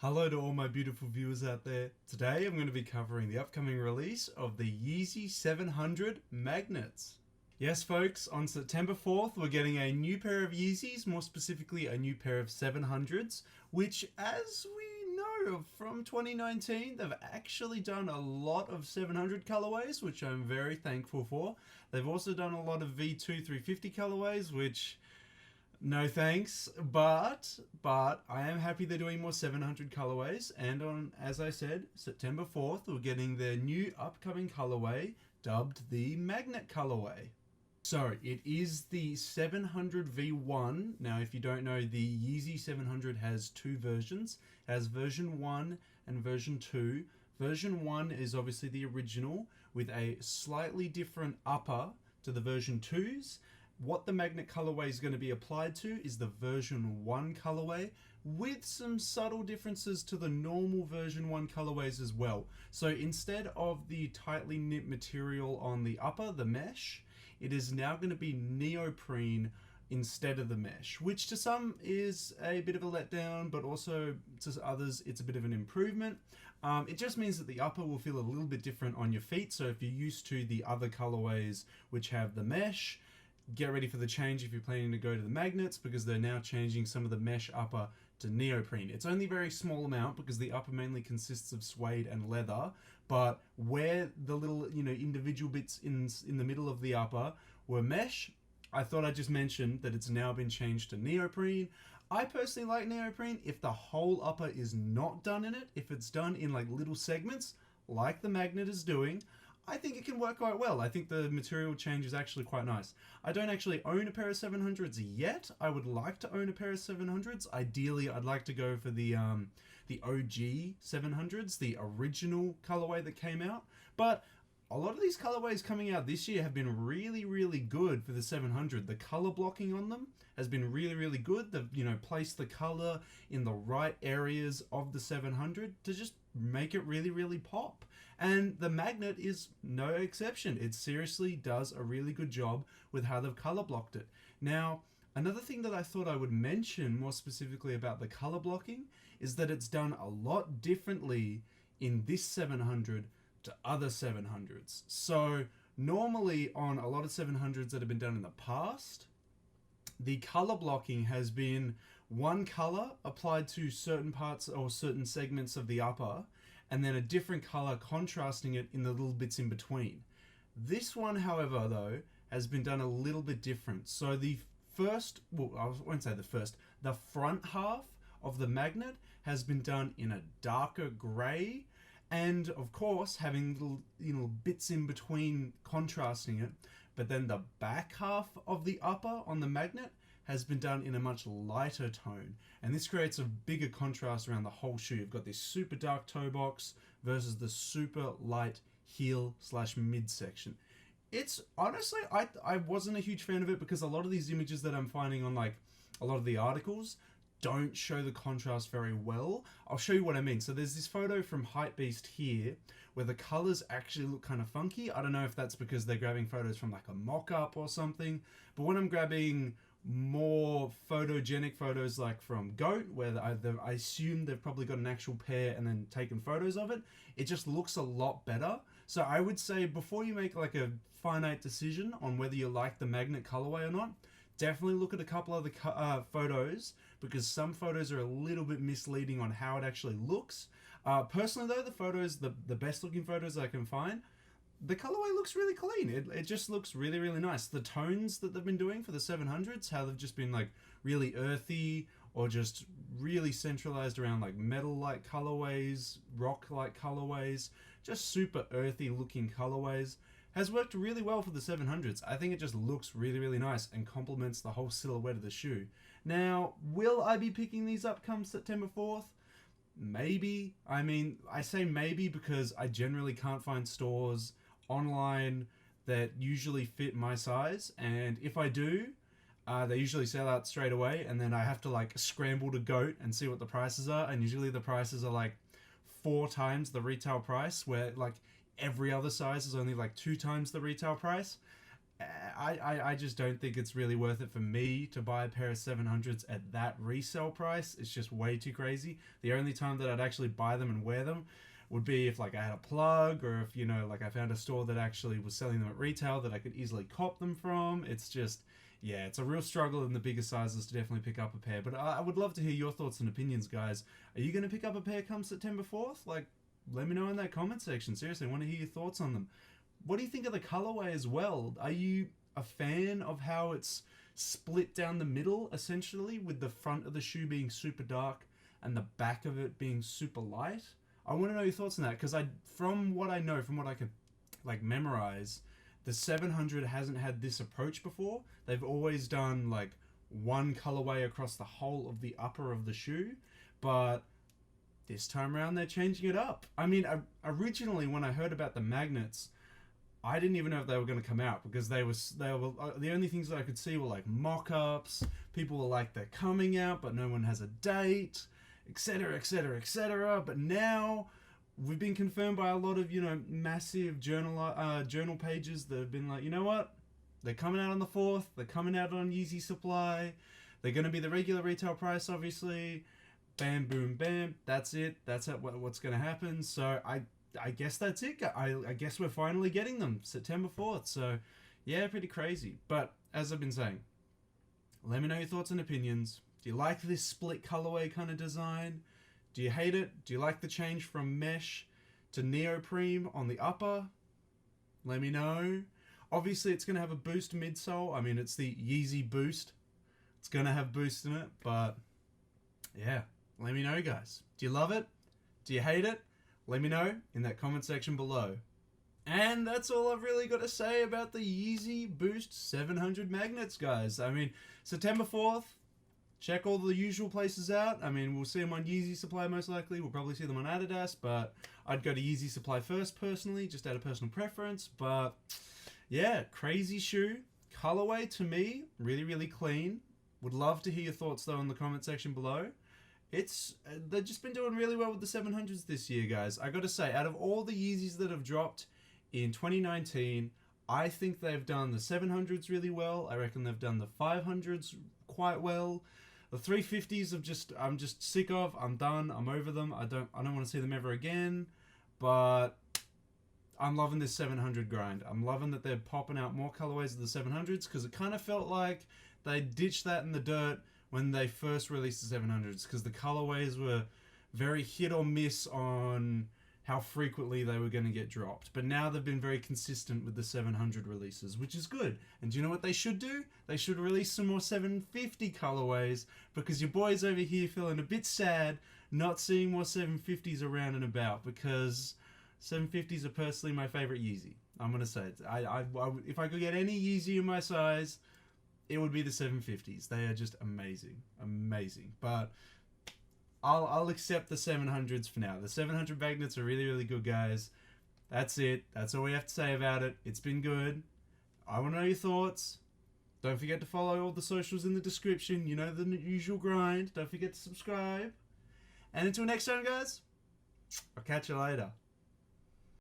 Hello to all my beautiful viewers out there. Today I'm going to be covering the upcoming release of the Yeezy 700 magnets. Yes folks, on September 4th we're getting a new pair of Yeezys, more specifically a new pair of 700s, which as we know from 2019 they've actually done a lot of 700 colorways, which I'm very thankful for. They've also done a lot of V2 350 colorways, which no thanks, but I am happy they're doing more 700 colorways, and on, as I said, September 4th we're getting their new upcoming colorway dubbed the Magnet colorway. So it is the 700 V1. Now if you don't know, the Yeezy 700 has two versions. It has version 1 and version 2. Version 1 is obviously the original with a slightly different upper to the version 2's. What the Magnet colorway is going to be applied to is the version 1 colorway with some subtle differences to the normal version 1 colorways as well. So instead of the tightly knit material on the upper, the mesh, it is now going to be neoprene instead of the mesh, which to some is a bit of a letdown, but also to others it's a bit of an improvement. It just means that the upper will feel a little bit different on your feet. So if you're used to the other colorways which have the mesh, get ready for the change if you're planning to go to the magnets, because they're now changing some of the mesh upper to neoprene. It's only a very small amount because the upper mainly consists of suede and leather, but where the little individual bits in the middle of the upper were mesh, I thought I'd just mention that it's now been changed to neoprene. I personally like neoprene if the whole upper is not done in it. If it's done in like little segments like the Magnet is doing, I think it can work quite well. I think the material change is actually quite nice. I don't actually own a pair of 700s yet. I would like to own a pair of 700s. Ideally, I'd like to go for the OG 700s, the original colorway that came out. But a lot of these colorways coming out this year have been really, really good for the 700. The color blocking on them has been really, really good. They've, placed the color in the right areas of the 700 to just make it really, really pop. And the Magnet is no exception. It seriously does a really good job with how they've color blocked it. Now, another thing that I thought I would mention more specifically about the color blocking is that it's done a lot differently in this 700 to other 700s. So normally on a lot of 700s that have been done in the past, the color blocking has been one color applied to certain parts or certain segments of the upper, and then a different color contrasting it in the little bits in between. This one, however, though, has been done a little bit different. So the front half of the Magnet has been done in a darker gray, and of course having little bits in between contrasting it. But then the back half of the upper on the Magnet has been done in a much lighter tone, and this creates a bigger contrast around the whole shoe. You've got this super dark toe box versus the super light heel / mid section. It's honestly, I wasn't a huge fan of it because a lot of these images that I'm finding on like a lot of the articles don't show the contrast very well. I'll show you what I mean. So there's this photo from Hypebeast here where the colors actually look kind of funky. I don't know if that's because they're grabbing photos from like a mock-up or something, but when I'm grabbing more photogenic photos like from Goat, where I assume they've probably got an actual pair and then taken photos of it, it just looks a lot better. So I would say before you make like a finite decision on whether you like the Magnet colorway or not, definitely look at a couple of the photos, because some photos are a little bit misleading on how it actually looks. Personally though, the best looking photos I can find, the colorway looks really clean. It just looks really, really nice. The tones that they've been doing for the 700s, how they've just been like really earthy or just really centralized around like metal-like colorways, rock-like colorways, just super earthy looking colorways, has worked really well for the 700s. I think it just looks really, really nice and complements the whole silhouette of the shoe. Now, will I be picking these up come September 4th? Maybe. I mean, I say maybe because I generally can't find stores online that usually fit my size, and if I do, they usually sell out straight away, and then I have to like scramble to Goat and see what the prices are, and usually the prices are like 4 times the retail price, where like every other size is only like 2 times the retail price. I just don't think it's really worth it for me to buy a pair of 700s at that resale price. It's just way too crazy. The only time that I'd actually buy them and wear them would be if like I had a plug, or if, you know, like I found a store that actually was selling them at retail that I could easily cop them from. It's just, yeah, it's a real struggle in the bigger sizes to definitely pick up a pair. But I would love to hear your thoughts and opinions, guys. Are you going to pick up a pair come September 4th? Like, let me know in that comment section. Seriously, I want to hear your thoughts on them. What do you think of the colorway as well? Are you a fan of how it's split down the middle, essentially, with the front of the shoe being super dark and the back of it being super light? I want to know your thoughts on that, because from what I know, from what I could like memorize, the 700 hasn't had this approach before. They've always done like one colorway across the whole of the upper of the shoe, but this time around they're changing it up. I mean, originally when I heard about the magnets, I didn't even know if they were going to come out, because they were the only things that I could see were like mock-ups. People were like, they're coming out, but no one has a date, etc., etc., etc. But now we've been confirmed by a lot of, you know, massive journal pages that have been like, you know what, they're coming out on the 4th. They're coming out on Yeezy Supply. They're going to be the regular retail price, obviously. Bam, boom, bam. That's it. That's what's going to happen. So I guess that's it. I guess we're finally getting them September 4th. So yeah, pretty crazy. But as I've been saying, let me know your thoughts and opinions. Do you like this split colorway kind of design? Do you hate it? Do you like the change from mesh to neoprene on the upper? Let me know. Obviously, it's going to have a boost midsole. I mean, it's the Yeezy Boost. It's going to have boost in it, but yeah, let me know, guys. Do you love it? Do you hate it? Let me know in that comment section below. And that's all I've really got to say about the Yeezy Boost 700 magnets, guys. I mean, September 4th, check all the usual places out. I mean, we'll see them on Yeezy Supply most likely. We'll probably see them on Adidas, but I'd go to Yeezy Supply first personally, just out of personal preference. But yeah, crazy shoe. Colorway to me, really, really clean. Would love to hear your thoughts though in the comment section below. They've just been doing really well with the 700s this year, guys. I gotta say, out of all the Yeezys that have dropped in 2019, I think they've done the 700s really well. I reckon they've done the 500s quite well. The 350s I'm just sick of. I'm done. I'm over them. I don't want to see them ever again. But I'm loving this 700 grind. I'm loving that they're popping out more colorways of the 700s, because it kind of felt like they ditched that in the dirt when they first released the 700s, because the colorways were very hit or miss on how frequently they were going to get dropped. But now they've been very consistent with the 700 releases, which is good. And do you know what they should do? They should release some more 750 colorways, because your boy's over here feeling a bit sad not seeing more 750s around and about, because 750s are personally my favorite Yeezy. I'm going to say it. If I could get any Yeezy in my size, it would be the 750s. They are just amazing. Amazing. But I'll accept the 700s for now. The 700 magnets are really, really good, guys. That's it. That's all we have to say about it. It's been good. I want to know your thoughts. Don't forget to follow all the socials in the description. You know the usual grind. Don't forget to subscribe. And until next time, guys, I'll catch you later.